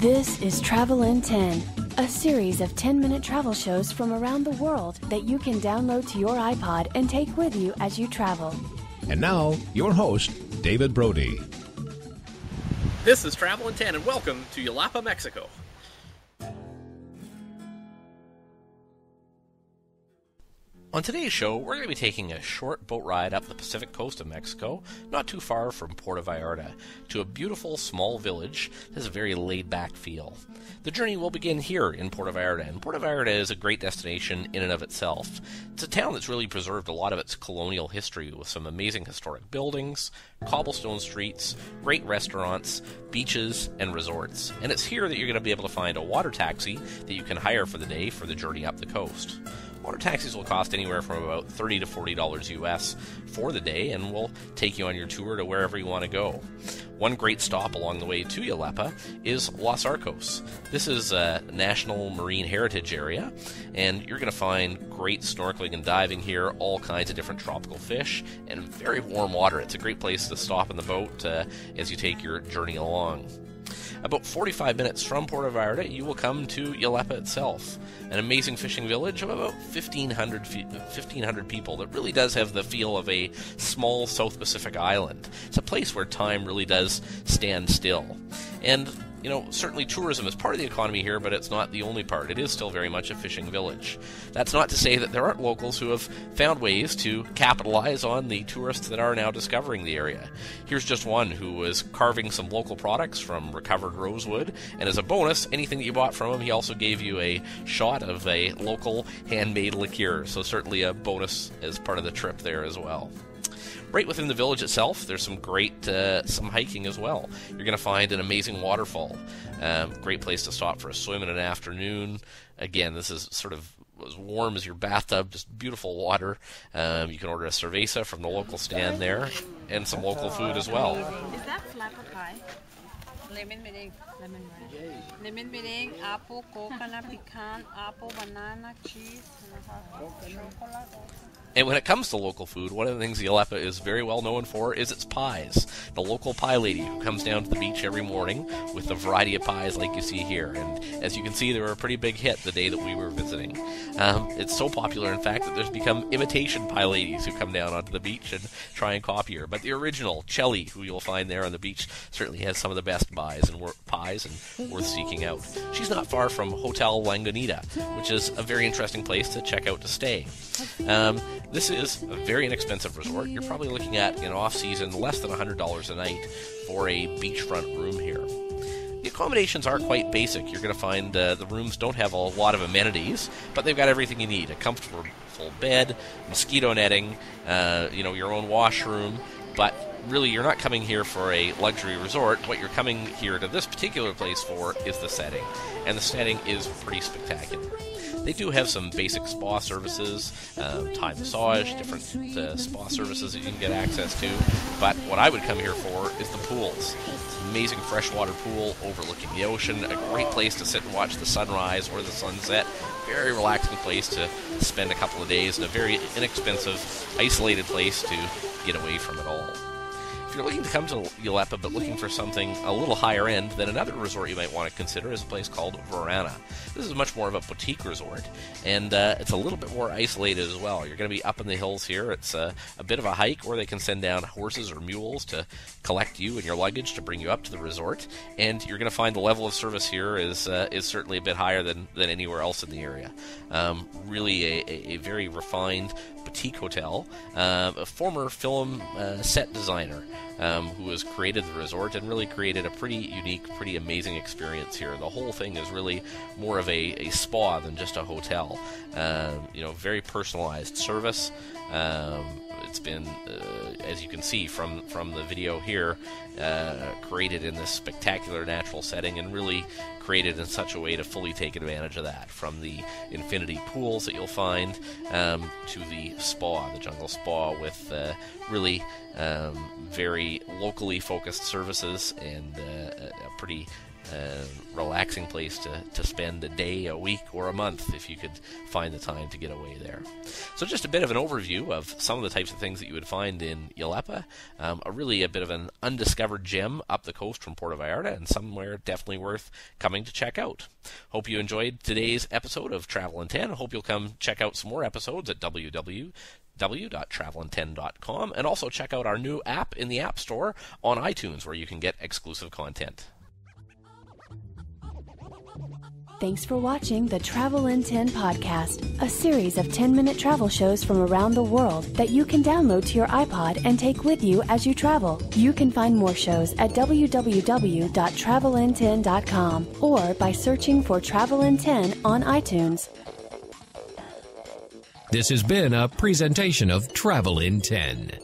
This is Travel in 10, a series of 10-minute travel shows from around the world that you can download to your iPod and take with you as you travel. And now, your host, David Brody. This is Travel in 10, and welcome to Yelapa, Mexico. On today's show, we're going to be taking a short boat ride up the Pacific coast of Mexico, not too far from Puerta Vallarta, to a beautiful small village that has a very laid-back feel. The journey will begin here in Puerta Vallarta, and Puerta Vallarta is a great destination in and of itself. It's a town that's really preserved a lot of its colonial history with some amazing historic buildings, cobblestone streets, great restaurants, beaches, and resorts. And it's here that you're going to be able to find a water taxi that you can hire for the day for the journey up the coast. Water taxis will cost anywhere from about $30 to $40 US for the day and will take you on your tour to wherever you want to go. One great stop along the way to Yelapa is Los Arcos. This is a National Marine Heritage Area, and you're going to find great snorkeling and diving here, all kinds of different tropical fish, and very warm water. It's a great place to stop in the boat as you take your journey along. About 45 minutes from Puerto Vallarta, you will come to Yelapa itself, an amazing fishing village of about 1,500 people that really does have the feel of a small South Pacific island. It's a place where time really does stand still. And certainly tourism is part of the economy here, but it's not the only part. It is still very much a fishing village. That's not to say that there aren't locals who have found ways to capitalize on the tourists that are now discovering the area. Here's just one who was carving some local products from recovered rosewood, and as a bonus, anything that you bought from him, he also gave you a shot of a local handmade liqueur, so certainly a bonus as part of the trip there as well. Right within the village itself, there's some great some hiking as well. You're going to find an amazing waterfall. Great place to stop for a swim in an afternoon. Again, this is sort of as warm as your bathtub, just beautiful water. You can order a cerveza from the local stand there, and some local food as well. Is that flatbread pie? Lemon meringue. Lemon meringue, apple, coconut, pecan, apple, banana, cheese, chocolate. And when it comes to local food, one of the things Yelapa is very well known for is its pies. The local pie lady who comes down to the beach every morning with a variety of pies like you see here. And as you can see, they were a pretty big hit the day that we were visiting. It's so popular, in fact, that there's become imitation pie ladies who come down onto the beach and try and copy her. But the original, Chelly, who you'll find there on the beach, certainly has some of the best pies and worth seeking out. She's not far from Hotel Langunita, which is a very interesting place to check out to stay. This is a very inexpensive resort. You're probably looking at, in off-season, less than $100 a night for a beachfront room here. The accommodations are quite basic. You're going to find the rooms don't have a lot of amenities, but they've got everything you need. A comfortable bed, mosquito netting, your own washroom, but really you're not coming here for a luxury resort. What you're coming here to this particular place for is the setting, and the setting is pretty spectacular. They do have some basic spa services, Thai massage, different spa services that you can get access to. But what I would come here for is the pools. It's an amazing freshwater pool overlooking the ocean, a great place to sit and watch the sunrise or the sunset. Very relaxing place to spend a couple of days in a very inexpensive, isolated place to get away from it all. If you're looking to come to Yelapa but looking for something a little higher end, then another resort you might want to consider is a place called Verana. This is much more of a boutique resort, and it's a little bit more isolated as well. You're going to be up in the hills here. It's a bit of a hike, or they can send down horses or mules to collect you and your luggage to bring you up to the resort, and you're going to find the level of service here is certainly a bit higher than anywhere else in the area. Really a very refined boutique hotel. A former film set designer who has created the resort and really created a pretty unique, pretty amazing experience here. The whole thing is really more of a spa than just a hotel. Very personalized service. It's been, as you can see from the video here, created in this spectacular natural setting and really created in such a way to fully take advantage of that, from the infinity pools that you'll find to the spa, the jungle spa, with really very locally focused services and a pretty relaxing place to spend a day, a week, or a month if you could find the time to get away there. So just a bit of an overview of some of the types of things that you would find in Yelapa. A bit of an undiscovered gem up the coast from Puerta Vallarta, and somewhere definitely worth coming to check out. Hope you enjoyed today's episode of Travel in 10. I hope you'll come check out some more episodes at www.travelin10.com, and also check out our new app in the App Store on iTunes, where you can get exclusive content. Thanks for watching the Travel in 10 podcast, a series of 10-minute travel shows from around the world that you can download to your iPod and take with you as you travel. You can find more shows at www.travelin10.com or by searching for Travel in 10 on iTunes. This has been a presentation of Travel in 10.